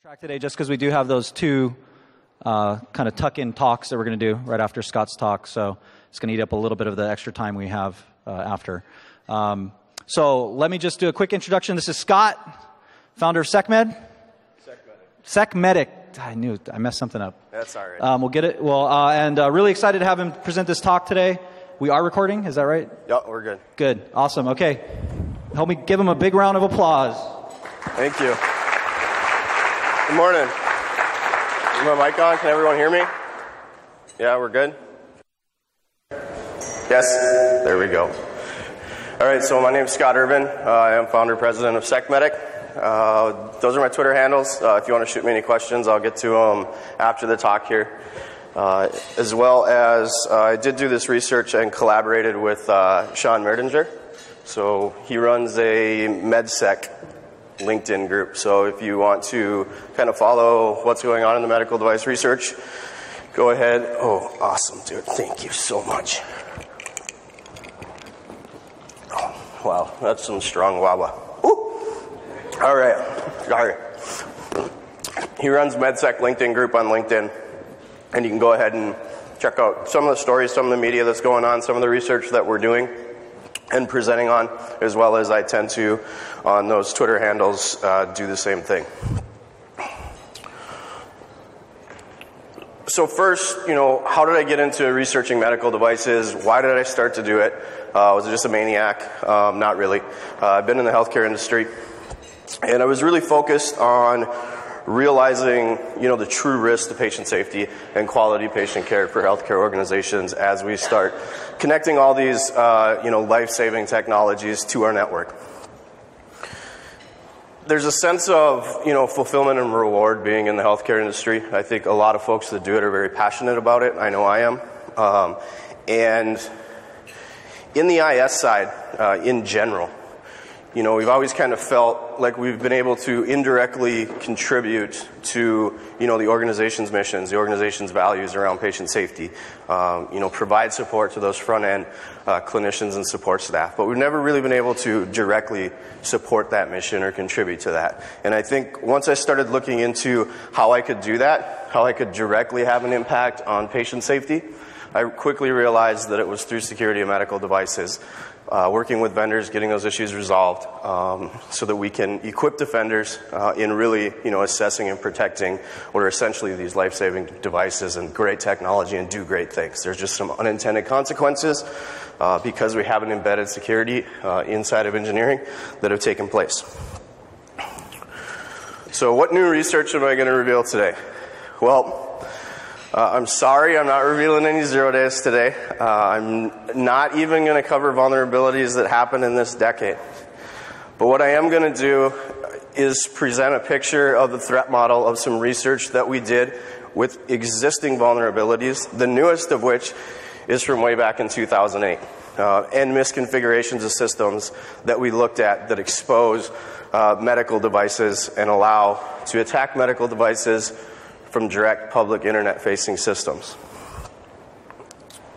Track today just because we do have those two kind of tuck-in talks that we're going to do right after Scott's talk, so it's going to eat up a little bit of the extra time we have after. So let me just do a quick introduction. This is Scott, founder of SecMed. SecMedic. I knew I messed something up. That's all right. We'll get it. Well, and really excited to have him present this talk today. We are recording, is that right? Yep, we're good. Good, awesome. Okay, help me give him a big round of applause. Thank you. Good morning. Is my mic on? Can everyone hear me? Yeah, we're good? Yes? There we go. All right, so my name is Scott Erven. I am founder and president of SecMedic. Those are my Twitter handles. If you want to shoot me any questions, I'll get to them after the talk here. As well as I did do this research and collaborated with Shawn Merdinger. So he runs a MedSec LinkedIn group. So if you want to kind of follow what's going on in the medical device research, go ahead. Oh, awesome, dude. Thank you so much. Oh, wow, that's some strong wawa. Woo. All right. Sorry. He runs MedSec LinkedIn group on LinkedIn. And you can go ahead and check out some of the stories, some of the media that's going on, some of the research that we're doing and presenting on, as well as I tend to, on those Twitter handles, do the same thing. So first, how did I get into researching medical devices? Why did I start to do it? Was I just a maniac? Not really. I've been in the healthcare industry, and I was really focused on realizing, the true risk to patient safety and quality patient care for healthcare organizations as we start connecting all these, life-saving technologies to our network. There's a sense of, fulfillment and reward being in the healthcare industry. I think a lot of folks that do it are very passionate about it. I know I am. And in the IS side, in general, we've always kind of felt like we've been able to indirectly contribute to, the organization's missions, the organization's values around patient safety, provide support to those front-end clinicians and support staff. But we've never really been able to directly support that mission or contribute to that. And I think once I started looking into how I could do that, how I could directly have an impact on patient safety, I quickly realized that it was through security of medical devices. Working with vendors, getting those issues resolved so that we can equip defenders in really, assessing and protecting what are essentially these life-saving devices and great technology and do great things. There's just some unintended consequences because we haven't embedded security inside of engineering that have taken place. So what new research am I going to reveal today? Well, I'm sorry I'm not revealing any 0 days today. I'm not even going to cover vulnerabilities that happened in this decade. But what I am going to do is present a picture of the threat model of some research that we did with existing vulnerabilities, the newest of which is from way back in 2008, and misconfigurations of systems that we looked at that expose medical devices and allow to attack medical devices from direct public internet-facing systems.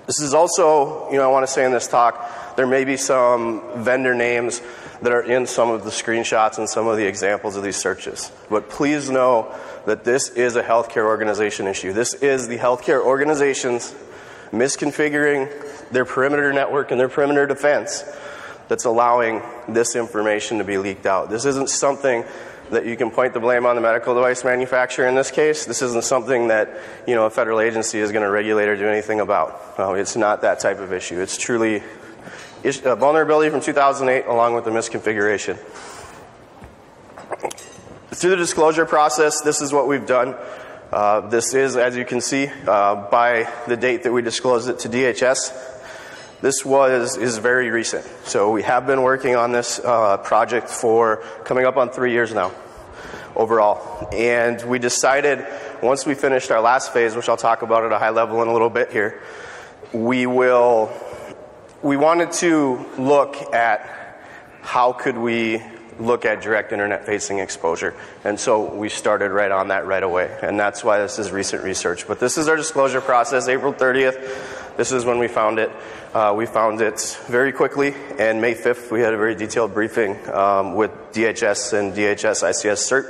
This is also, I want to say in this talk, there may be some vendor names that are in some of the screenshots and some of the examples of these searches. But please know that this is a healthcare organization issue. This is the healthcare organizations misconfiguring their perimeter network and their perimeter defense that's allowing this information to be leaked out. This isn't something that you can point the blame on the medical device manufacturer in this case. This isn't something that, a federal agency is going to regulate or do anything about. It's not that type of issue. It's truly a vulnerability from 2008 along with the misconfiguration. Through the disclosure process, this is what we've done. This is, as you can see, by the date that we disclosed it to DHS. This is very recent. So we have been working on this project for coming up on 3 years now, overall. And we decided, once we finished our last phase, which I'll talk about at a high level in a little bit here, we wanted to look at how could we look at direct internet-facing exposure. And so we started right on that right away. And that's why this is recent research. But this is our disclosure process, April 30th. This is when we found it. We found it very quickly, and May 5th we had a very detailed briefing with DHS and DHS ICS CERT.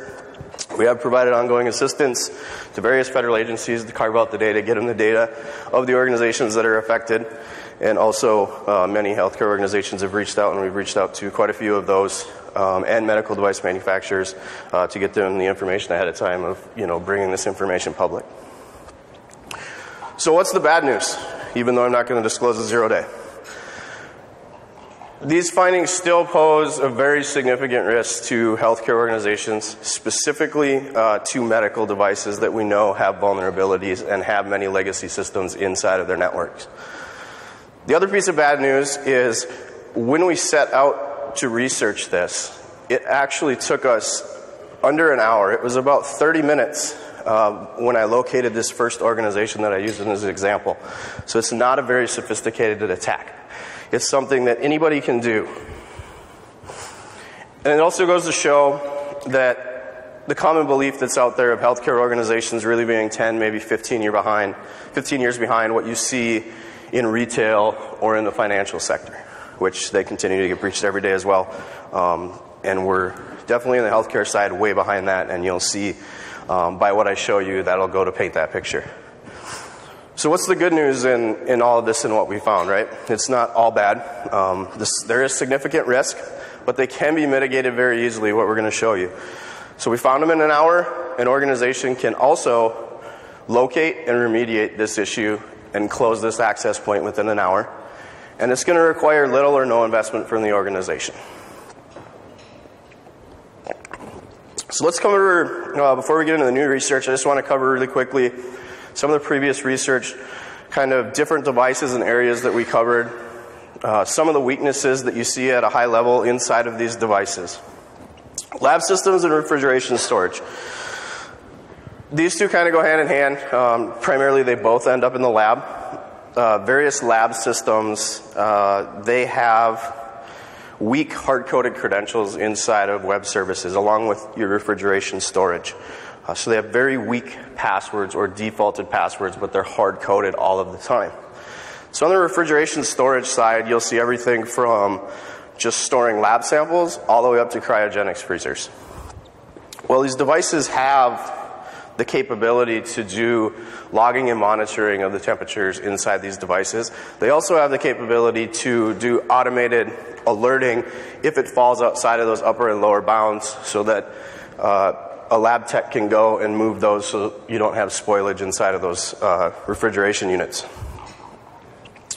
We have provided ongoing assistance to various federal agencies to carve out the data, get them the data of the organizations that are affected, and also many healthcare organizations have reached out, and we've reached out to quite a few of those and medical device manufacturers to get them the information ahead of time of bringing this information public. So what's the bad news, even though I'm not going to disclose the 0-day? These findings still pose a very significant risk to healthcare organizations, specifically to medical devices that we know have vulnerabilities and have many legacy systems inside of their networks. The other piece of bad news is when we set out to research this, it actually took us under an hour. It was about 30 minutes when I located this first organization that I used as an example. So it's not a very sophisticated attack. It's something that anybody can do. And it also goes to show that the common belief that's out there of healthcare organizations really being 10, maybe 15 years behind what you see in retail or in the financial sector, which they continue to get breached every day as well. And we're definitely in the healthcare side way behind that, and you'll see by what I show you that'll go to paint that picture. So what's the good news in all of this and what we found, right? It's not all bad. There is significant risk, but they can be mitigated very easily, what we're going to show you. So we found them in an hour. An organization can also locate and remediate this issue and close this access point within an hour. And it's going to require little or no investment from the organization. So let's cover, before we get into the new research, I just want to cover really quickly some of the previous research, kind of different devices and areas that we covered, some of the weaknesses that you see at a high level inside of these devices. Lab systems and refrigeration storage. These two kind of go hand in hand. Primarily, they both end up in the lab. Various lab systems, they have weak hard-coded credentials inside of web services, along with your refrigeration storage. So they have very weak passwords or defaulted passwords, but they're hard-coded all of the time. So on the refrigeration storage side, you'll see everything from just storing lab samples all the way up to cryogenics freezers. Well, these devices have the capability to do logging and monitoring of the temperatures inside these devices. They also have the capability to do automated alerting if it falls outside of those upper and lower bounds, so that a lab tech can go and move those so you don't have spoilage inside of those refrigeration units.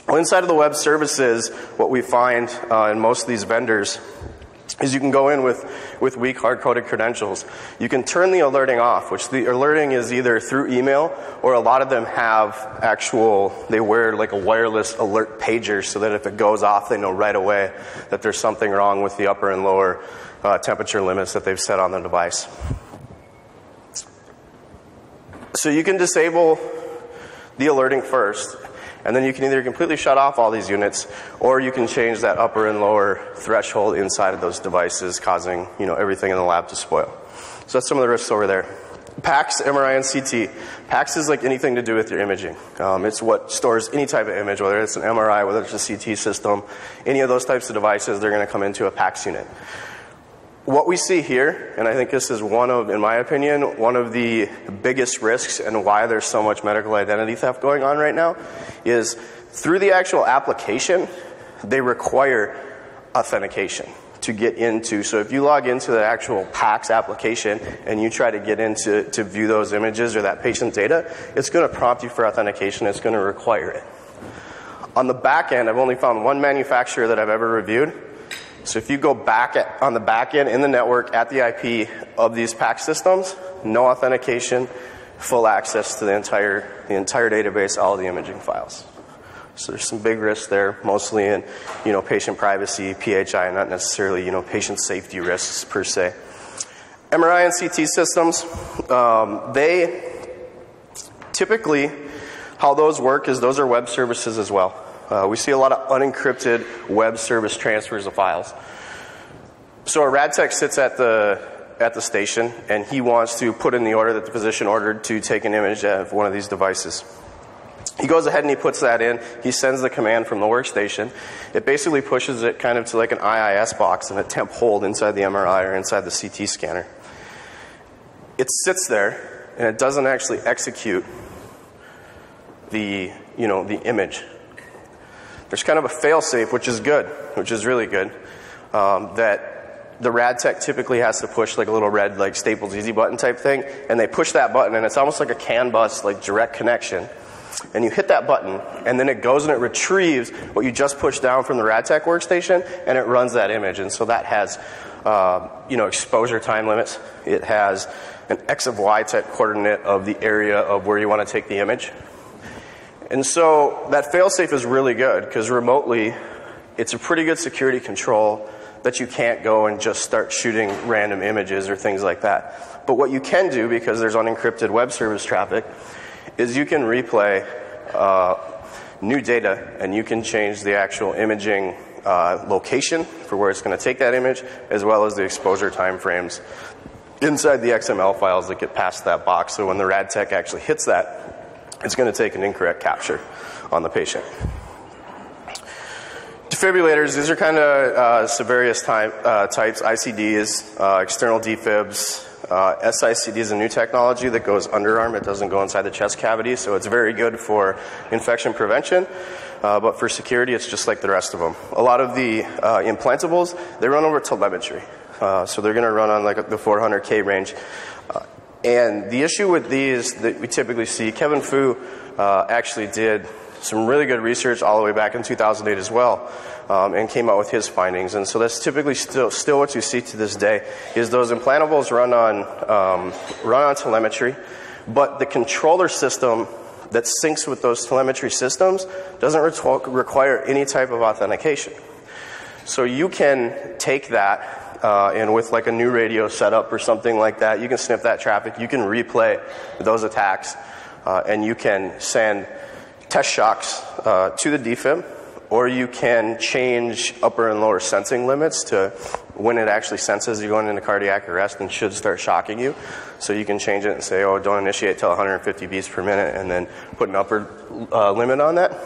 Well, inside of the web services, what we find in most of these vendors is you can go in with weak hard-coded credentials. You can turn the alerting off, which the alerting is either through email, or a lot of them have they wear like a wireless alert pager, so that if it goes off, they know right away that there's something wrong with the upper and lower temperature limits that they've set on the device. So you can disable the alerting first, and then you can either completely shut off all these units, or you can change that upper and lower threshold inside of those devices, causing everything in the lab to spoil. So that's some of the risks over there. PACS, MRI, and CT. PACS is like anything to do with your imaging. It's what stores any type of image, whether it's an MRI, whether it's a CT system, any of those types of devices, they're going to come into a PACS unit. What we see here, and I think this is in my opinion, one of the biggest risks and why there's so much medical identity theft going on right now, is through the actual application, they require authentication to get into. So if you log into the actual PACS application and you try to get to view those images or that patient data, it's going to prompt you for authentication. It's going to require it. On the back end, I've only found one manufacturer that I've ever reviewed. So if you go on the back end in the network at the IP of these PACS systems, no authentication, full access to the entire database, all of the imaging files. So there's some big risks there, mostly in patient privacy, PHI, not necessarily patient safety risks per se. MRI and CT systems, they typically, how those work is those are web services as well. We see a lot of unencrypted web service transfers of files. So a rad tech sits at the station, and he wants to put in the order that the physician ordered to take an image of one of these devices. He goes ahead and he puts that in. He sends the command from the workstation. It basically pushes it kind of to like an IIS box and a temp hold inside the MRI or inside the CT scanner. it sits there and it doesn't actually execute the image. There's kind of a fail-safe, which is good, which is really good, that the rad tech typically has to push like a little red like Staples Easy button type thing, and they push that button, and it's almost like a CAN bus, like direct connection. And you hit that button, and then it goes and it retrieves what you just pushed down from the rad tech workstation, and it runs that image. And so that has exposure time limits. It has an X of Y type coordinate of the area of where you want to take the image. And so that fail-safe is really good because remotely it's a pretty good security control that you can't go and just start shooting random images or things like that. But what you can do, because there's unencrypted web service traffic, is you can replay new data and you can change the actual imaging location for where it's going to take that image, as well as the exposure time frames inside the XML files that get past that box. So when the rad tech actually hits that, it's going to take an incorrect capture on the patient. Defibrillators, these are kind of various types. ICDs, external defibs. SICD is a new technology that goes underarm. It doesn't go inside the chest cavity, so it's very good for infection prevention. But for security, it's just like the rest of them. A lot of the implantables, they run over telemetry. So they're going to run on like the 400K range. And the issue with these that we typically see, Kevin Fu actually did some really good research all the way back in 2008 as well, and came out with his findings. And so that's typically still what you see to this day, is those implantables run on telemetry, but the controller system that syncs with those telemetry systems doesn't require any type of authentication. So you can take that and with like a new radio setup or something like that, you can snip that traffic, you can replay those attacks, and you can send test shocks to the defib, or you can change upper and lower sensing limits to when it actually senses you're going into cardiac arrest and should start shocking you. So you can change it and say, oh, don't initiate till 150 beats per minute, and then put an upper limit on that.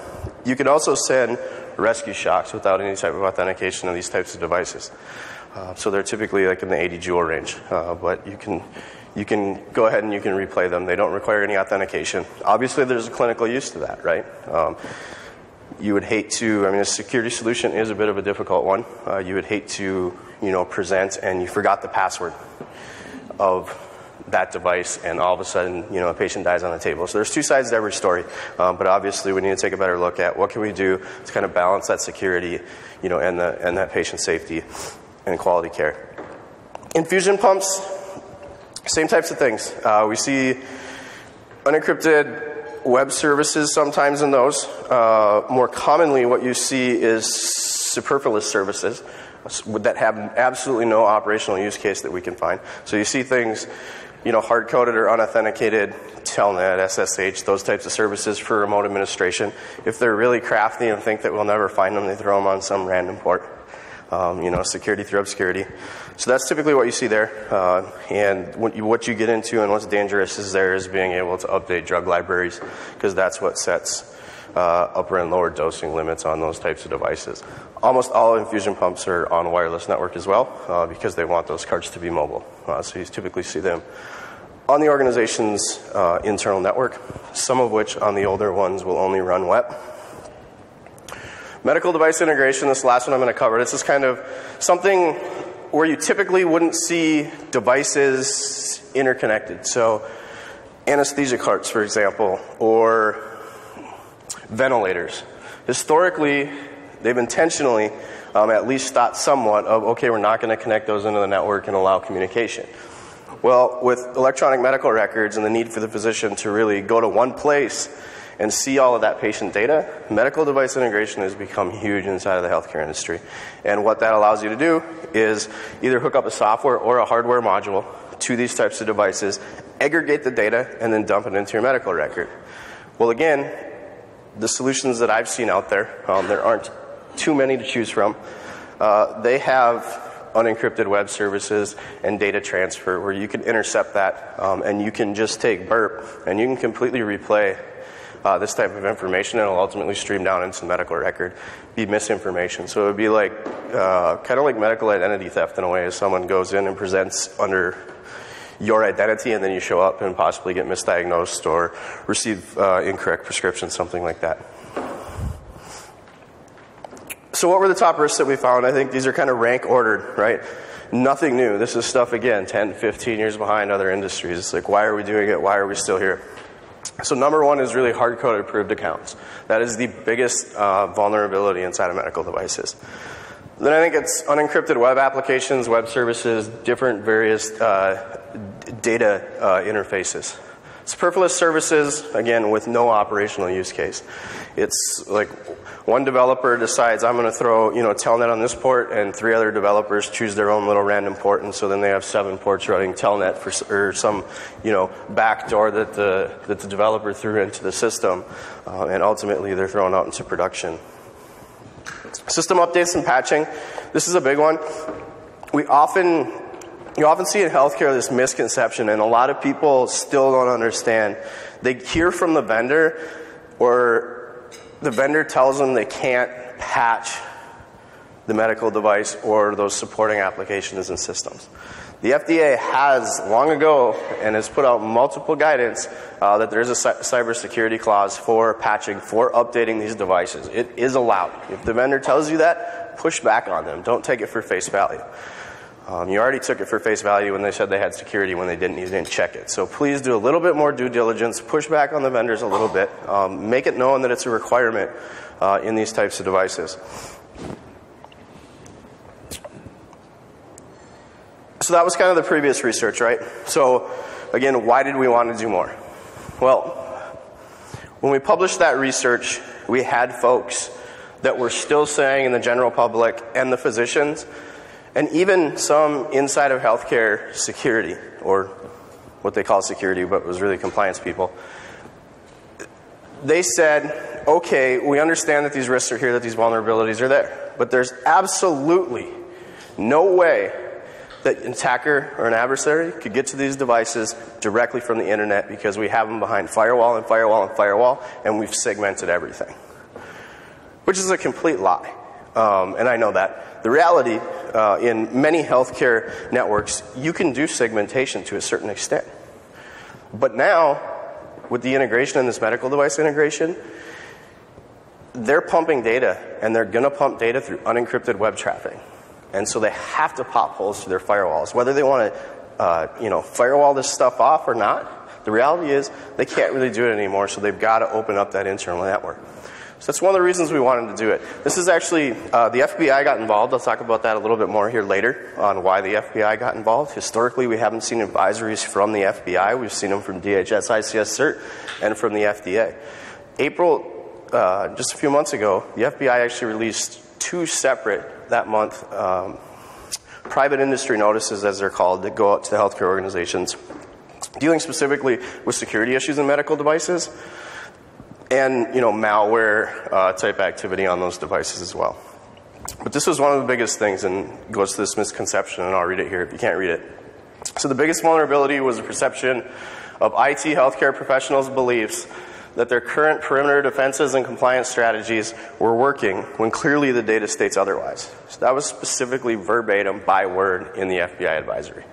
You can also send rescue shocks without any type of authentication of these types of devices. So they're typically like in the 80 joule range, but you can go ahead and you can replay them. They don't require any authentication. Obviously, there's a clinical use to that, right? You would hate to, a security solution is a bit of a difficult one. You would hate to, present and you forgot the password of that device, and all of a sudden, a patient dies on the table. So there's two sides to every story, but obviously we need to take a better look at what can we do to kind of balance that security, and that patient safety and quality care. Infusion pumps, same types of things. We see unencrypted web services sometimes in those. More commonly, what you see is superfluous services that have absolutely no operational use case that we can find. So you see things, hard-coded or unauthenticated, Telnet, SSH, those types of services for remote administration. If they're really crafty and think that we'll never find them, they throw them on some random port. Security through obscurity. So that's typically what you see there. And what you get into and what's dangerous is being able to update drug libraries, because that's what sets upper and lower dosing limits on those types of devices. Almost all infusion pumps are on a wireless network as well, because they want those carts to be mobile. So you typically see them on the organization's internal network, some of which on the older ones will only run web. Medical device integration, this last one I'm going to cover. This is kind of something where you typically wouldn't see devices interconnected. So anesthesia carts, for example, or ventilators. Historically, they've intentionally at least thought somewhat of, okay, we're not going to connect those into the network and allow communication. Well, with electronic medical records and the need for the physician to really go to one place and see all of that patient data, medical device integration has become huge inside of the healthcare industry. And what that allows you to do is either hook up a software or a hardware module to these types of devices, aggregate the data, and then dump it into your medical record. Well, again, the solutions that I've seen out there, there aren't too many to choose from. They have unencrypted web services and data transfer where you can intercept that, and you can just take burp and you can completely replay this type of information, and it'll ultimately stream down into the medical record, be misinformation. So it would be like kind of like medical identity theft in a way, as someone goes in and presents under your identity, and then you show up and possibly get misdiagnosed or receive incorrect prescriptions, something like that. So what were the top risks that we found? I think these are kind of rank ordered, right? Nothing new. This is stuff, again, 10, 15 years behind other industries. It's like, why are we doing it? Why are we still here? So number one is really hard-coded approved accounts. That is the biggest vulnerability inside of medical devices. Then I think it's unencrypted web applications, web services, different various data interfaces. Superfluous services, again, with no operational use case. It's like one developer decides, I'm going to throw, Telnet on this port, and 3 other developers choose their own little random port, and so then they have 7 ports running Telnet or some, backdoor that the developer threw into the system, and ultimately they're thrown out into production. System updates and patching. This is a big one. You often see in healthcare this misconception, and a lot of people still don't understand. They hear from the vendor, or the vendor tells them they can't patch the medical device or those supporting applications and systems. The FDA has long ago and has put out multiple guidance that there is a cybersecurity clause for patching, for updating these devices. It is allowed. If the vendor tells you that, push back on them. Don't take it for face value. You already took it for face value when they said they had security when they didn't. You didn't check it. So please do a little bit more due diligence. Push back on the vendors a little bit. Make it known that it's a requirement in these types of devices. So that was kind of the previous research, right? So again, why did we want to do more? Well, when we published that research, we had folks that were still saying in the general public and the physicians, and even some inside of healthcare security, or what they call security, but was really compliance people, they said, okay, we understand that these risks are here, that these vulnerabilities are there, but there's absolutely no way that an attacker or an adversary could get to these devices directly from the internet, because we have them behind firewall and firewall and firewall, and we've segmented everything, which is a complete lie. And I know that. The reality, in many healthcare networks, you can do segmentation to a certain extent. But now, with the integration in this medical device integration, they're pumping data, and they're going to pump data through unencrypted web traffic. And so they have to pop holes through their firewalls. Whether they want to firewall this stuff off or not, the reality is they can't really do it anymore, so they've got to open up that internal network. So that's one of the reasons we wanted to do it. This is actually, the FBI got involved. I'll talk about that a little bit more here later on why the FBI got involved. Historically, we haven't seen advisories from the FBI. We've seen them from DHS, ICS CERT, and from the FDA. April, just a few months ago, the FBI actually released 2 separate, that month, private industry notices, as they're called, that go out to the healthcare organizations, dealing specifically with security issues in medical devices, and malware type activity on those devices as well. But this was one of the biggest things, and goes to this misconception, and I'll read it here if you can't read it. So the biggest vulnerability was the perception of IT healthcare professionals' beliefs that their current perimeter defenses and compliance strategies were working when clearly the data states otherwise. So that was specifically verbatim by word in the FBI advisory.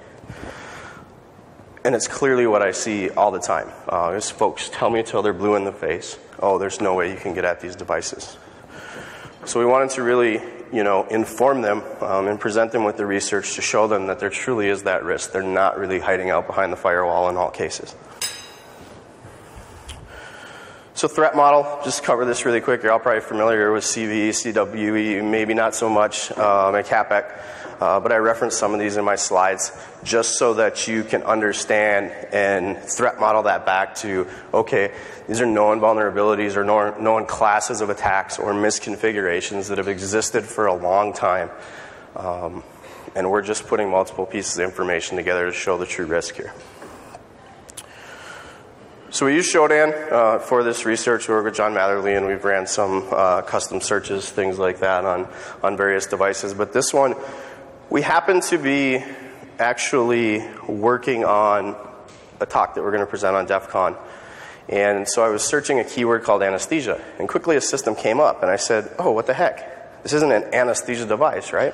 And it's clearly what I see all the time. Is folks tell me until they're blue in the face, oh, there's no way you can get at these devices. So we wanted to really, inform them and present them with the research to show them that there truly is that risk. They're not really hiding out behind the firewall in all cases. So threat model, just cover this really quick. You're all probably familiar with CVE, CWE, maybe not so much at CAPEC. But I referenced some of these in my slides just so that you can understand and threat model that back to, okay, these are known vulnerabilities or known classes of attacks or misconfigurations that have existed for a long time. And we're just putting multiple pieces of information together to show the true risk here. So we use Shodan for this research. We work with John Matherly, and we've ran some custom searches, things like that on various devices. But this one, we happen to be actually working on a talk that we're going to present on DEF CON. And so I was searching a keyword called anesthesia, and quickly a system came up, and I said, oh, what the heck? This isn't an anesthesia device, right?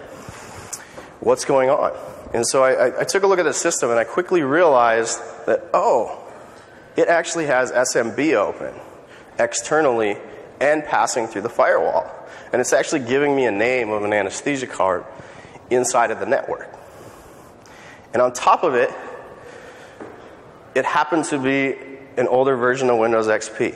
What's going on? And so I took a look at the system, and I quickly realized that, oh, it actually has SMB open externally and passing through the firewall. And it's actually giving me a name of an anesthesia card inside of the network. And on top of it, it happened to be an older version of Windows XP.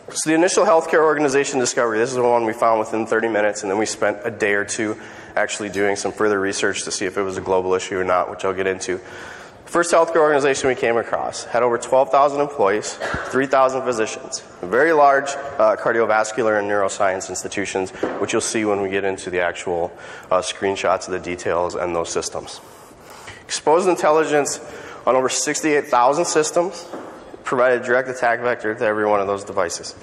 So the initial healthcare organization discovery, this is the one we found within 30 minutes, and then we spent a day or two actually doing some further research to see if it was a global issue or not, which I'll get into. First healthcare organization we came across had over 12,000 employees, 3,000 physicians, very large cardiovascular and neuroscience institutions, which you'll see when we get into the actual screenshots of the details and those systems. Exposed intelligence on over 68,000 systems, provided direct attack vector to every one of those devices.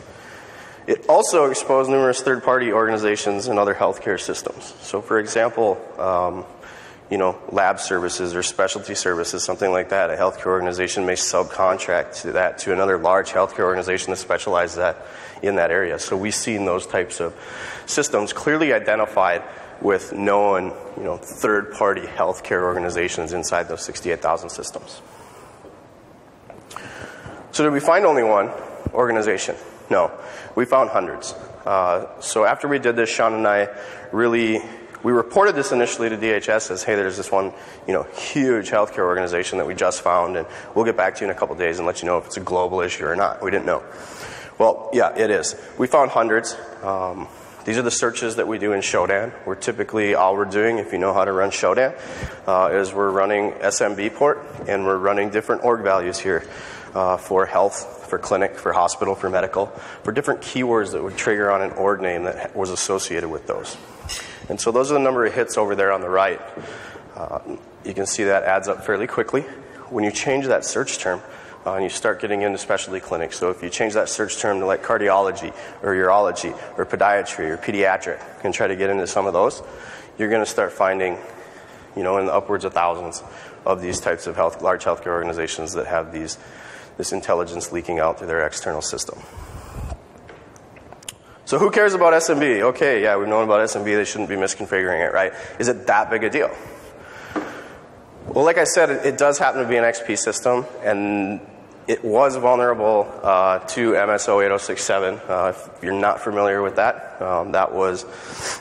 It also exposed numerous third-party organizations and other healthcare systems. So for example, lab services or specialty services, something like that. A healthcare organization may subcontract that to another large healthcare organization that specializes in that area. So we've seen those types of systems clearly identified with known, third-party healthcare organizations inside those 68,000 systems. So did we find only one organization? No, we found hundreds. So after we did this, Shawn and I we reported this initially to DHS as, hey, there's this one, huge healthcare organization that we just found, and we'll get back to you in a couple days and let you know if it's a global issue or not. We didn't know. Well, yeah, it is. We found hundreds. These are the searches that we do in Shodan. All we're doing, if you know how to run Shodan, is we're running SMB port, and we're running different org values here for health, for clinic, for hospital, for medical, for different keywords that would trigger on an org name that was associated with those. And so those are the number of hits over there on the right. You can see that adds up fairly quickly. When you change that search term, and you start getting into specialty clinics, so if you change that search term to like cardiology or urology or podiatry or pediatric and try to get into some of those, you're going to start finding, in the upwards of thousands of these types of large healthcare organizations that have this intelligence leaking out through their external system. So who cares about SMB? Okay, yeah, we've known about SMB. They shouldn't be misconfiguring it, right? Is it that big a deal? Well, like I said, it does happen to be an XP system, and it was vulnerable to MSO 8067. If you're not familiar with that, that was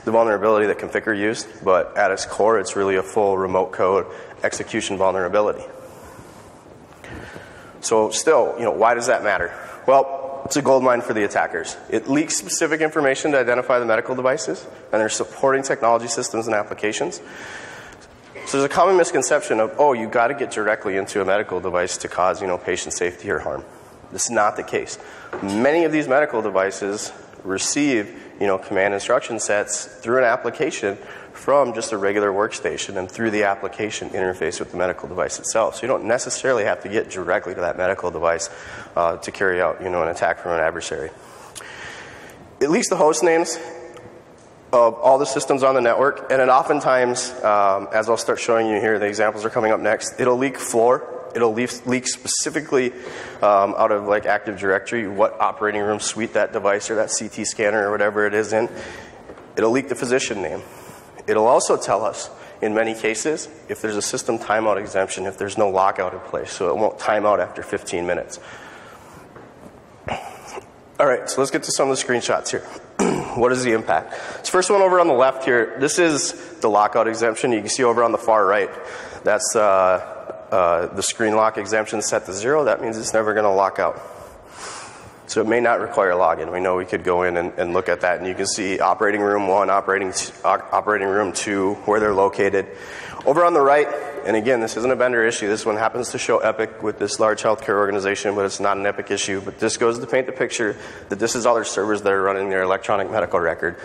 the vulnerability that Configure used, but at its core, it's really a full remote code execution vulnerability. So still, why does that matter? Well, it's a goldmine for the attackers. It leaks specific information to identify the medical devices and their supporting technology systems and applications. So there's a common misconception of, you got to get directly into a medical device to cause, patient safety or harm. This is not the case. Many of these medical devices receive, command instruction sets through an application from just a regular workstation and through the application interface with the medical device itself. So you don't necessarily have to get directly to that medical device to carry out, an attack from an adversary. It leaks the host names of all the systems on the network, and it oftentimes, as I'll start showing you here, the examples are coming up next, it'll leak floor. It'll leak specifically out of like Active Directory, what operating room suite that device or that CT scanner or whatever it is in. It'll leak the physician name. It'll also tell us, in many cases, if there's a system timeout exemption, if there's no lockout in place, so it won't time out after 15 minutes. All right, so let's get to some of the screenshots here. What is the impact? This first one over on the left here, this is the lockout exemption. You can see over on the far right, that's the screen lock exemption set to 0. That means it's never going to lock out. So it may not require login. We know we could go in and look at that, and you can see operating room 1, operating room 2, where they're located. Over on the right, and again, this isn't a vendor issue. This one happens to show Epic with this large healthcare organization, but it's not an Epic issue. But this goes to paint the picture that this is all their servers that are running their electronic medical record.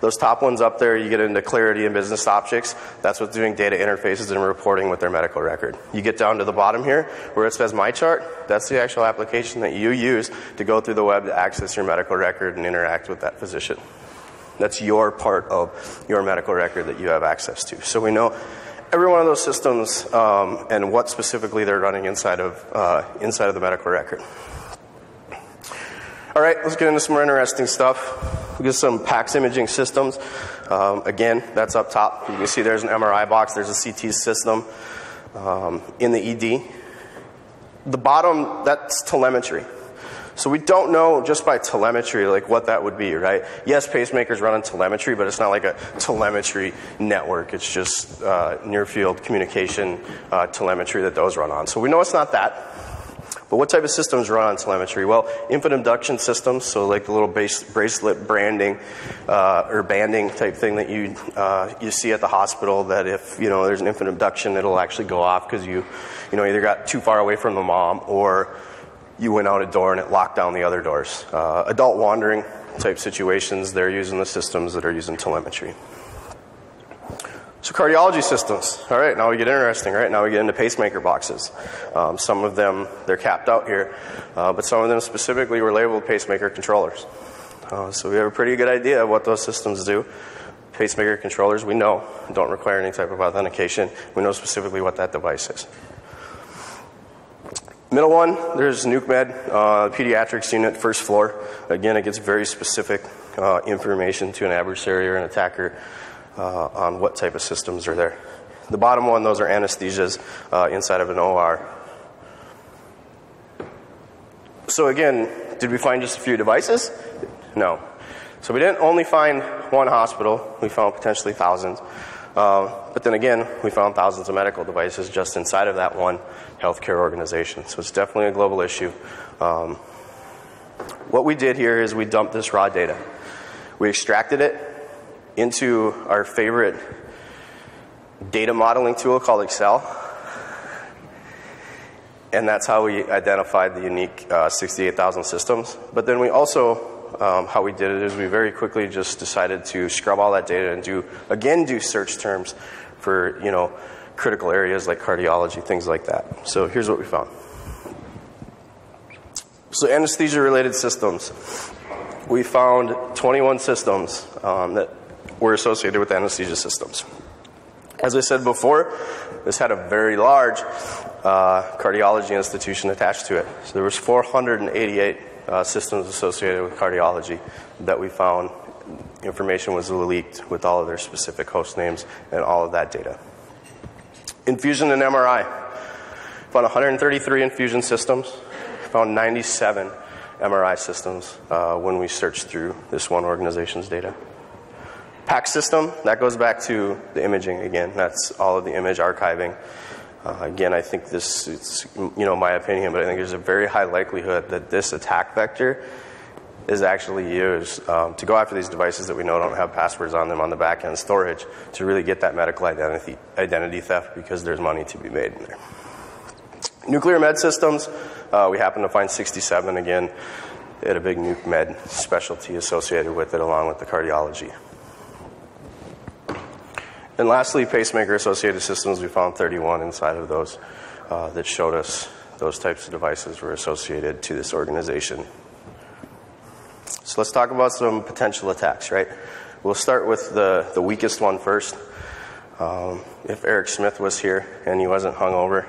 Those top ones up there, you get into Clarity and Business Objects. That's what's doing data interfaces and reporting with their medical record. You get down to the bottom here, where it says My Chart. That's the actual application that you use to go through the web to access your medical record and interact with that physician. That's your part of your medical record that you have access to. So we know every one of those systems and what specifically they're running inside of the medical record. All right, let's get into some more interesting stuff. We get some PACS imaging systems. Again, that's up top. You can see there's an MRI box, there's a CT system in the ED. The bottom, that's telemetry. So we don't know just by telemetry like what that would be, right? Yes, pacemakers run on telemetry, but it's not like a telemetry network. It's just near-field communication telemetry that those run on. So we know it's not that. But what type of systems run on telemetry? Well, infant induction systems, so like the little bracelet branding or banding type thing that you see at the hospital, that if there's an infant abduction, it'll actually go off because you either got too far away from the mom or you went out a door and it locked down the other doors. Adult wandering type situations, they're using the systems that are using telemetry. So cardiology systems. All right, now we get interesting, right? Now we get into pacemaker boxes. Some of them, they're capped out here, but some of them specifically were labeled pacemaker controllers. So we have a pretty good idea of what those systems do. Pacemaker controllers, we know, don't require any type of authentication. We know specifically what that device is. Middle one, there's Nuke Med, pediatrics unit, first floor. Again, it gets very specific information to an adversary or an attacker on what type of systems are there. The bottom one, those are anesthesias inside of an OR. So again, did we find just a few devices? No. So we didn't only find one hospital, we found potentially thousands. But then again, we found thousands of medical devices just inside of that one healthcare organization. So it's definitely a global issue. What we did here is we dumped this raw data. We extracted it into our favorite data modeling tool called Excel. And that's how we identified the unique 68,000 systems. But then we also, how we did it is we very quickly just decided to scrub all that data and do search terms for, critical areas like cardiology, things like that. So here's what we found. So anesthesia-related systems. We found 21 systems that were associated with anesthesia systems. As I said before, this had a very large cardiology institution attached to it. So there was 488 systems associated with cardiology that we found. Information was leaked with all of their specific host names and all of that data. Infusion and MRI. Found 133 infusion systems. Found 97 MRI systems when we searched through this one organization's data. PACS system, that goes back to the imaging again. That's all of the image archiving. Again, I think this, it's my opinion, but I think there's a very high likelihood that this attack vector is actually used to go after these devices that we know don't have passwords on them on the back end storage to really get that medical identity theft, because there's money to be made in there. Nuclear med systems, we happen to find 67 again. They had a big nuke med specialty associated with it along with the cardiology. And lastly, pacemaker-associated systems, we found 31 inside of those that showed us those types of devices were associated to this organization. So let's talk about some potential attacks, right? We'll start with the weakest one first. If Eric Smith was here and he wasn't hungover,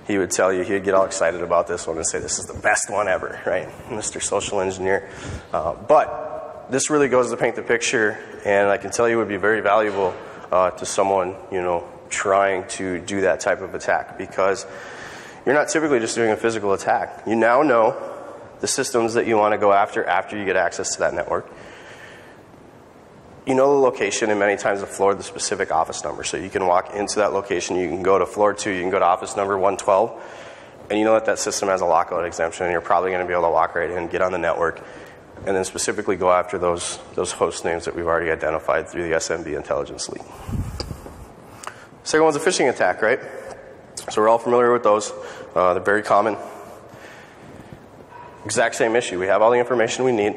he would tell you, he'd get all excited about this one and say, this is the best one ever, right? Mr. Social Engineer. But this really goes to paint the picture, and I can tell you it would be very valuable to someone, trying to do that type of attack, because you're not typically just doing a physical attack. You now know the systems that you want to go after you get access to that network. You know the location and many times the floor, the specific office number. So you can walk into that location, you can go to floor 2, you can go to office number 112, and you know that system has a lockout exemption, and you're probably going to be able to walk right in, get on the network, and then specifically go after those host names that we've already identified through the SMB intelligence leak. Second one's a phishing attack, right? So we're all familiar with those. They're very common. Exact same issue. We have all the information we need.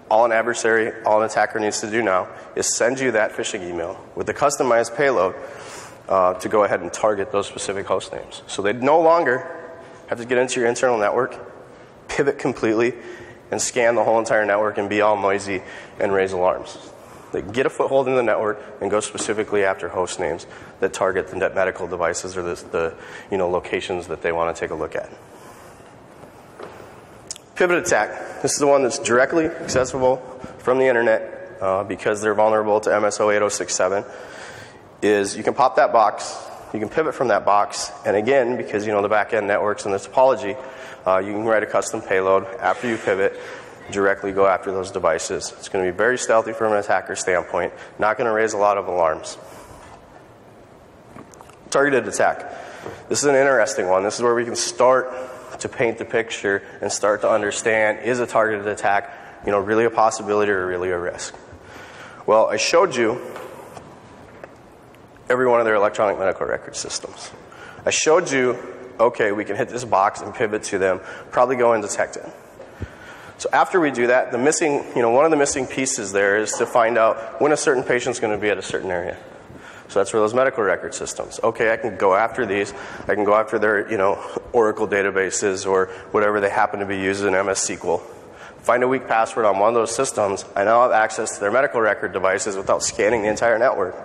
All an adversary, all an attacker needs to do now is send you that phishing email with the customized payload to go ahead and target those specific host names. So they no longer have to get into your internal network, pivot completely, and scan the whole entire network and be all noisy and raise alarms. They get a foothold in the network and go specifically after host names that target the medical devices or the locations that they want to take a look at. Pivot attack. This is the one that's directly accessible from the internet because they're vulnerable to MSO 8067, is you can pop that box, you can pivot from that box, and again, because the back-end networks and the topology, you can write a custom payload after you pivot, directly go after those devices. It's going to be very stealthy from an attacker standpoint, not going to raise a lot of alarms. Targeted attack. This is an interesting one. This is where we can start to paint the picture and start to understand, is a targeted attack, really a possibility or really a risk? Well, I showed you every one of their electronic medical record systems. I showed you, okay, we can hit this box and pivot to them, probably go and detect it. So after we do that, one of the missing pieces there is to find out when a certain patient's going to be at a certain area. So that's where those medical record systems. Okay, I can go after these. I can go after their, Oracle databases or whatever they happen to be using, MS SQL. Find a weak password on one of those systems. I now have access to their medical record devices without scanning the entire network.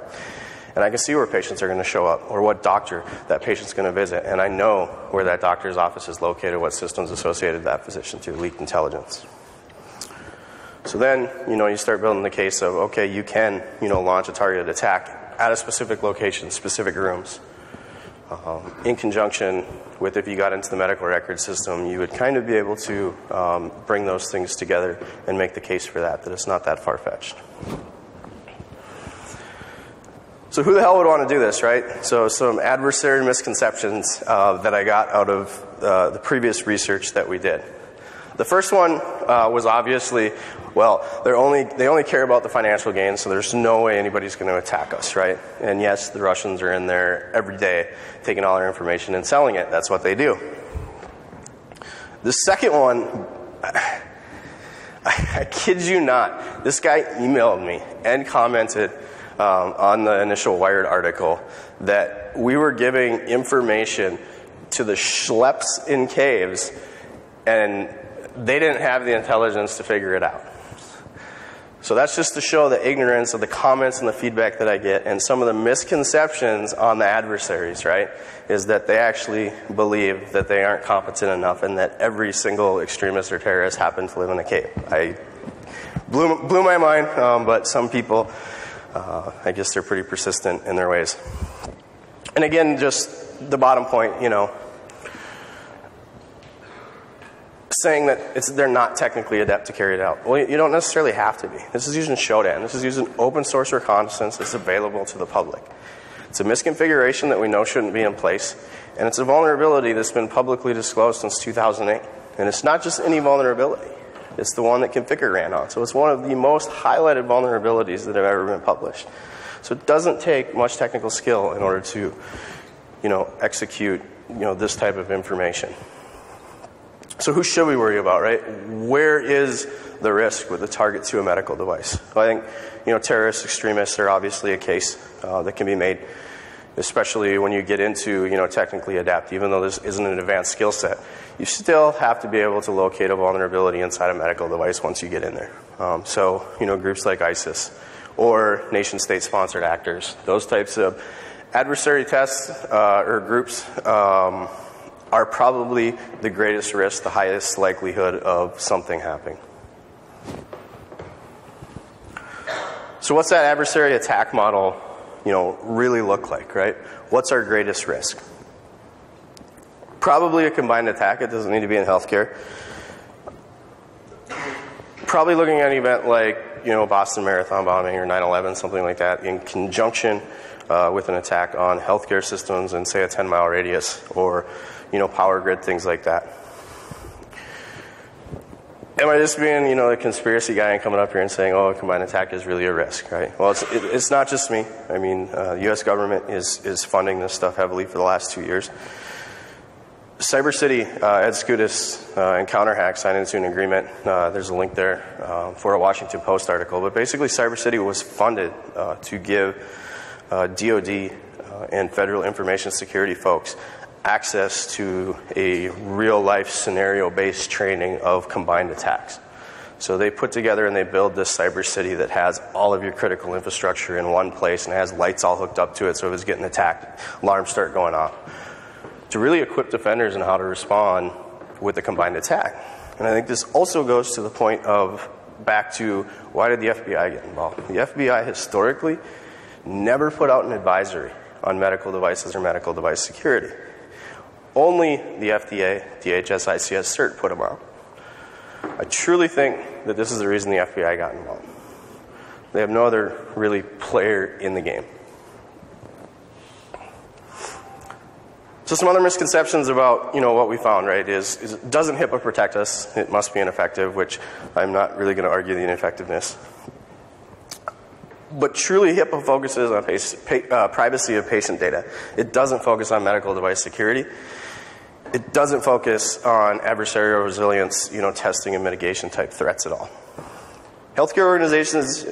And I can see where patients are going to show up or what doctor that patient's going to visit. And I know where that doctor's office is located, what systems associated that physician through leaked intelligence. So then, you start building the case of, okay, you can, launch a targeted attack at a specific location, specific rooms. In conjunction with, if you got into the medical record system, you would kind of be able to bring those things together and make the case for that it's not that far-fetched. So who the hell would want to do this, right? So some adversary misconceptions that I got out of the previous research that we did. The first one was obviously, well, they only care about the financial gain, so there's no way anybody's going to attack us, right? And yes, the Russians are in there every day taking all our information and selling it. That's what they do. The second one, I kid you not, this guy emailed me and commented on the initial Wired article that we were giving information to the schleps in caves and they didn't have the intelligence to figure it out. So that's just to show the ignorance of the comments and the feedback that I get and some of the misconceptions on the adversaries, right? Is that they actually believe that they aren't competent enough and that every single extremist or terrorist happened to live in a cave. I blew my mind, but some people, I guess they're pretty persistent in their ways. And again, just the bottom point, saying that they're not technically adept to carry it out. Well, you don't necessarily have to be. This is using Shodan. This is using open source reconnaissance that's available to the public. It's a misconfiguration that we know shouldn't be in place, and it's a vulnerability that's been publicly disclosed since 2008. And it's not just any vulnerability. It's the one that Configure ran on. So it's one of the most highlighted vulnerabilities that have ever been published. So it doesn't take much technical skill in order to, execute, this type of information. So who should we worry about, right? Where is the risk with the target to a medical device? Well, I think, terrorists, extremists are obviously a case that can be made, especially when you get into, technically adapt. Even though this isn't an advanced skill set, you still have to be able to locate a vulnerability inside a medical device once you get in there. So, groups like ISIS or nation-state sponsored actors, those types of adversary tests or groups are probably the greatest risk, the highest likelihood of something happening. So what's that adversary attack model, really look like, right? What's our greatest risk? Probably a combined attack. It doesn't need to be in healthcare. Probably looking at an event like, Boston Marathon bombing or 9/11, something like that, in conjunction with an attack on healthcare systems in, say, a 10-mile radius or, power grid, things like that. Am I just being, a conspiracy guy and coming up here and saying, a combined attack is really a risk, right? Well, it's not just me. I mean, the U.S. government is funding this stuff heavily for the last 2 years. Cyber City, Ed Skoudas and CounterHack signed into an agreement. There's a link there for a Washington Post article. But basically, Cyber City was funded to give DOD and federal information security folks access to a real-life scenario-based training of combined attacks. So they put together and they build this cyber city that has all of your critical infrastructure in one place and has lights all hooked up to it, so if it's getting attacked, alarms start going off, to really equip defenders in how to respond with a combined attack. And I think this also goes to the point of back to why did the FBI get involved? The FBI historically never put out an advisory on medical devices or medical device security. Only the FDA, DHS, ICS cert put them out. I truly think that this is the reason the FBI got involved. They have no other really player in the game. So some other misconceptions about, what we found, right, is doesn't HIPAA protect us? It must be ineffective, which I'm not really going to argue the ineffectiveness. But truly, HIPAA focuses on privacy of patient data. It doesn't focus on medical device security. It doesn't focus on adversarial resilience, testing and mitigation type threats at all. Healthcare organizations,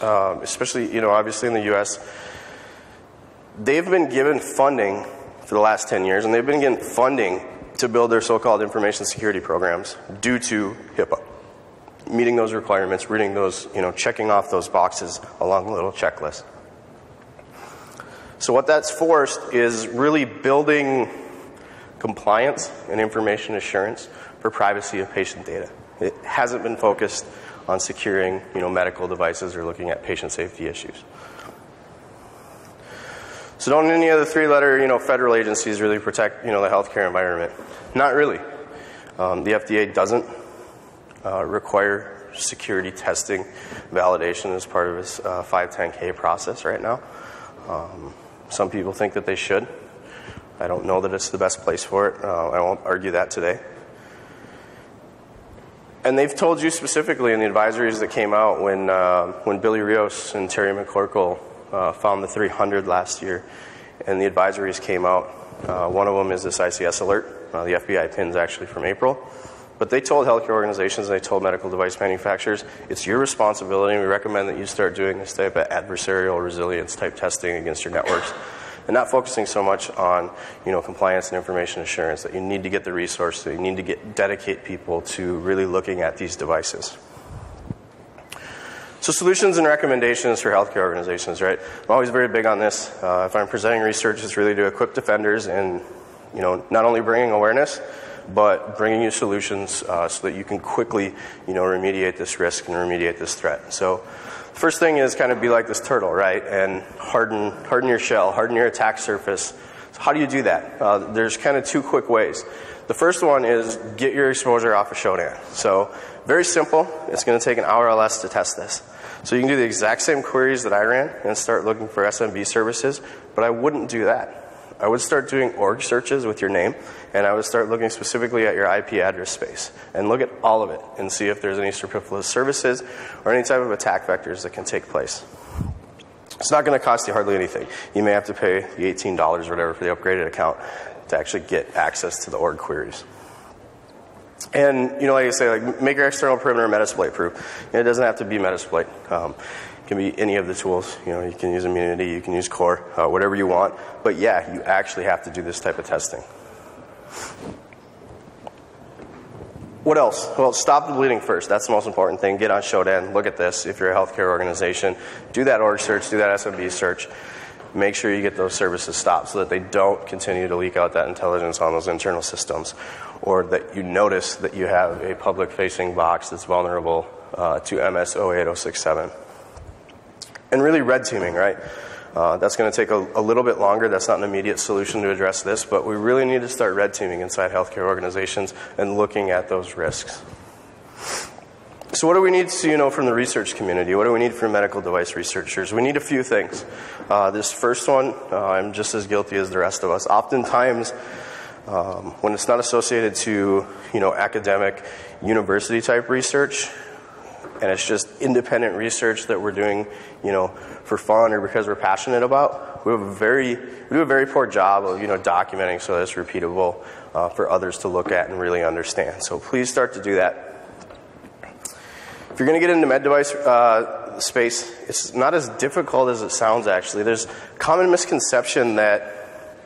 especially, obviously in the U.S., they've been given funding for the last 10 years, and they've been getting funding to build their so-called information security programs due to HIPAA. Meeting those requirements, reading those, checking off those boxes along the little checklist. So what that's forced is really building compliance and information assurance for privacy of patient data. It hasn't been focused on securing, medical devices or looking at patient safety issues. So don't any of the three-letter, federal agencies really protect, the healthcare environment? Not really. The FDA doesn't require security testing validation as part of its 510K process right now. Some people think that they should. I don't know that it's the best place for it. I won't argue that today. And they've told you specifically in the advisories that came out when Billy Rios and Terry McCorkle found the 300 last year, and the advisories came out. One of them is this ICS alert. The FBI pin's actually from April. But they told healthcare organizations and they told medical device manufacturers, it's your responsibility, and we recommend that you start doing this type of adversarial resilience type testing against your networks. And not focusing so much on, compliance and information assurance, that you need to get the resources, that you need to dedicate people to really looking at these devices. So solutions and recommendations for healthcare organizations, right? I'm always very big on this. If I'm presenting research, it's really to equip defenders and, not only bringing awareness, but bringing you solutions so that you can quickly, remediate this risk and remediate this threat. So first thing is kind of be like this turtle, right? And harden your shell, harden your attack surface. So how do you do that? There's kind of two quick ways. The first one is get your exposure off of Shodan. So very simple. It's going to take an hour or less to test this. So you can do the exact same queries that I ran and start looking for SMB services, but I wouldn't do that. I would start doing org searches with your name, and I would start looking specifically at your IP address space and look at all of it and see if there's any superfluous services or any type of attack vectors that can take place. It's not going to cost you hardly anything. You may have to pay the $18 or whatever for the upgraded account to actually get access to the org queries. And, like I say, make your external perimeter Metasploit proof. It doesn't have to be Metasploit. It can be any of the tools. You can use Immunity, you can use Core, whatever you want. But yeah, you actually have to do this type of testing. What else? Well, stop the bleeding first. That's the most important thing. Get on Shodan. Look at this. If you're a healthcare organization, do that org search, do that SMB search. Make sure you get those services stopped so that they don't continue to leak out that intelligence on those internal systems, or that you notice that you have a public-facing box that's vulnerable to MS 08067. And really red teaming, right? That's going to take a little bit longer. That's not an immediate solution to address this, but we really need to start red teaming inside healthcare organizations and looking at those risks. So what do we need to from the research community? What do we need from medical device researchers? We need a few things. This first one, I'm just as guilty as the rest of us. Oftentimes, when it's not associated to academic university type research, and it's just independent research that we're doing for fun or because we're passionate about, we do a very poor job of documenting so that it's repeatable for others to look at and really understand. So please start to do that. If you're going to get into med device space, it's not as difficult as it sounds, actually. There's a common misconception that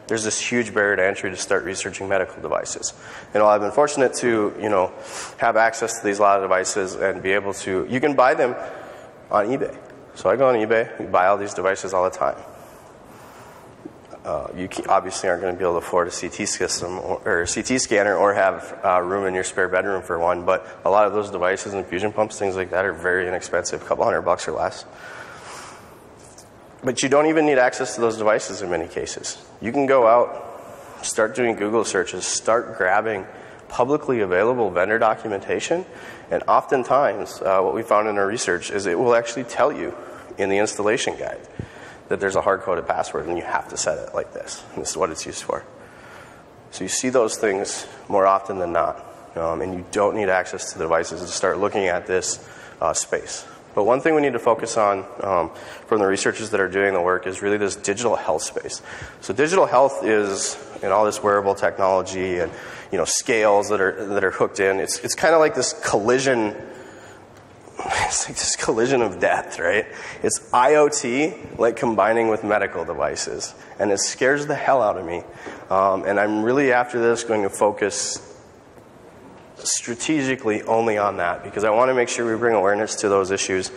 there's this huge barrier to entry to start researching medical devices. I've been fortunate to, have access to these lot of devices and be able to, you can buy them on eBay. So I go on eBay, we buy all these devices all the time. you obviously aren't going to be able to afford a CT system or a CT scanner or have room in your spare bedroom for one, but a lot of those devices, infusion pumps, things like that, are very inexpensive, a couple $100 or less. But you don't even need access to those devices in many cases. You can go out, start doing Google searches, start grabbing publicly available vendor documentation, and oftentimes what we found in our research is it will actually tell you in the installation guide that there's a hard-coded password and you have to set it like this. And this is what it's used for. So you see those things more often than not, and you don't need access to the devices to start looking at this space. But one thing we need to focus on from the researchers that are doing the work is really this digital health space. So digital health is in all this wearable technology and scales that are hooked in. It's kind of like this collision. It's like this collision of death, right? It's IoT, like combining with medical devices. And it scares the hell out of me. And I'm really, after this, going to focus strategically only on that, because I want to make sure we bring awareness to those issues.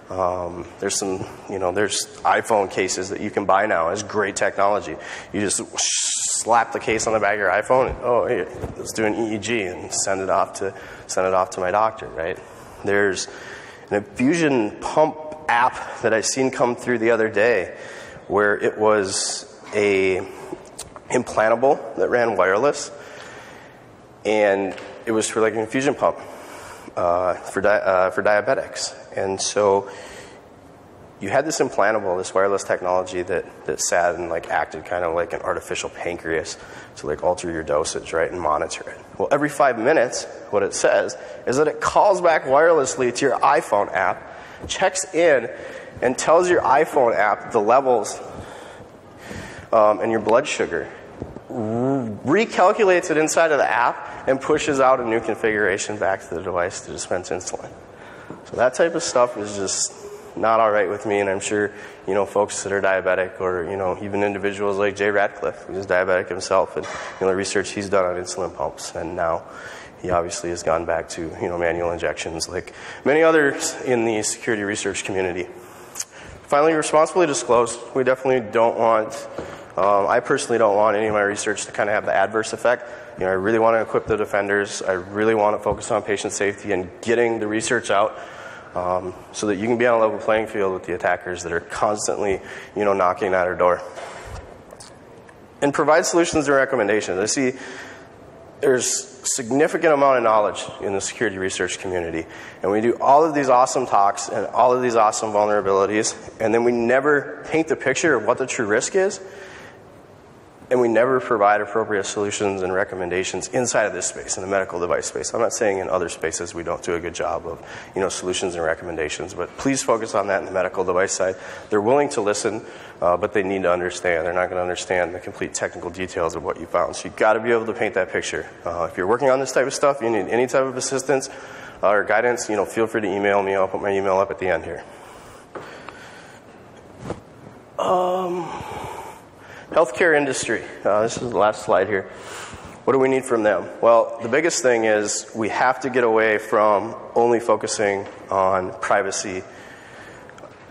There's some, there's iPhone cases that you can buy now. It's great technology. You just slap the case on the back of your iPhone, and, oh, hey, let's do an EEG and send it off to my doctor, right? There's an infusion pump app that I seen come through the other day where it was a implantable that ran wireless, and it was for like an infusion pump for diabetics. And so you had this implantable, this wireless technology that sat and like acted kind of like an artificial pancreas to like alter your dosage, right, and monitor it. Well, every 5 minutes, what it says is that it calls back wirelessly to your iPhone app, checks in, and tells your iPhone app the levels and your blood sugar, recalculates it inside of the app, and pushes out a new configuration back to the device to dispense insulin. So that type of stuff is just not all right with me, and I'm sure, folks that are diabetic, or, even individuals like Jay Radcliffe, who's diabetic himself, and, the research he's done on insulin pumps, and now he obviously has gone back to, manual injections like many others in the security research community. Finally, responsibly disclose. We definitely don't want, I personally don't want any of my research to kind of have the adverse effect. I really want to equip the defenders. I really want to focus on patient safety and getting the research out so that you can be on a level playing field with the attackers that are constantly, knocking at our door. And provide solutions and recommendations. I see there's significant amount of knowledge in the security research community, and we do all of these awesome talks and all of these awesome vulnerabilities, and then we never paint the picture of what the true risk is, and we never provide appropriate solutions and recommendations inside of this space, in the medical device space. I'm not saying in other spaces we don't do a good job of, solutions and recommendations, but please focus on that in the medical device side. They're willing to listen, but they need to understand. They're not going to understand the complete technical details of what you found. So you've got to be able to paint that picture. If you're working on this type of stuff, you need any type of assistance or guidance, feel free to email me. I'll put my email up at the end here. Healthcare industry. This is the last slide here. What do we need from them? Well, the biggest thing is we have to get away from only focusing on privacy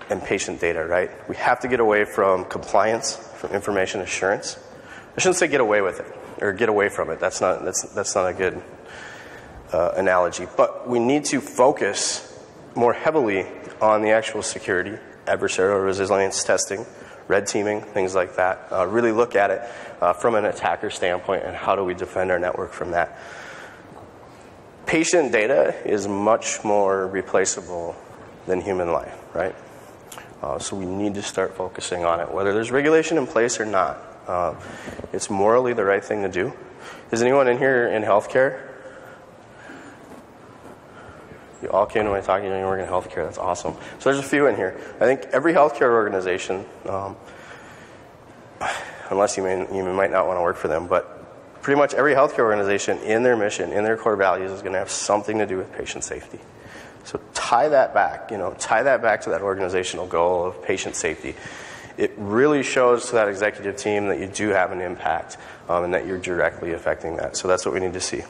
and patient data, right? We have to get away from compliance, from information assurance. I shouldn't say get away with it or get away from it. That's not a good analogy. But we need to focus more heavily on the actual security, adversarial resilience testing, red teaming, things like that. Really look at it from an attacker standpoint, and how do we defend our network from that. Patient data is much more replaceable than human life, right? So we need to start focusing on it, whether there's regulation in place or not. It's morally the right thing to do. Is anyone in here in healthcare? You all came to my talk, you work in healthcare. That's awesome. So there's a few in here. I think every healthcare organization, unless you might not want to work for them, but pretty much every healthcare organization in their mission, in their core values, is going to have something to do with patient safety. So tie that back to that organizational goal of patient safety. It really shows to that executive team that you do have an impact and that you're directly affecting that. So that's what we need to see.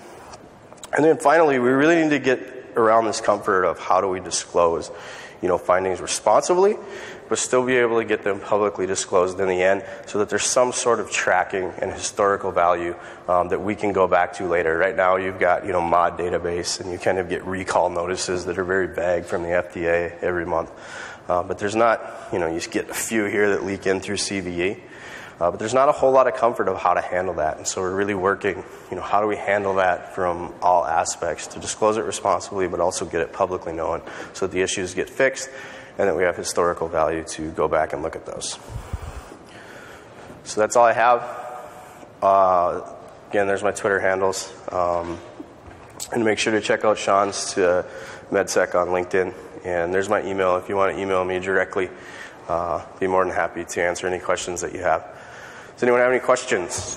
And then finally, we really need to get around this comfort of how do we disclose, findings responsibly, but still be able to get them publicly disclosed in the end so that there's some sort of tracking and historical value that we can go back to later. Right now you've got, MOD database, and you kind of get recall notices that are very vague from the FDA every month. But there's not, you just get a few here that leak in through CVE. But there's not a whole lot of comfort of how to handle that. And so we're really working, how do we handle that from all aspects to disclose it responsibly, but also get it publicly known so that the issues get fixed and that we have historical value to go back and look at those. So that's all I have. Again, there's my Twitter handles. And make sure to check out Shawn's MedSec on LinkedIn. And there's my email if you want to email me directly. Be more than happy to answer any questions that you have. Does anyone have any questions?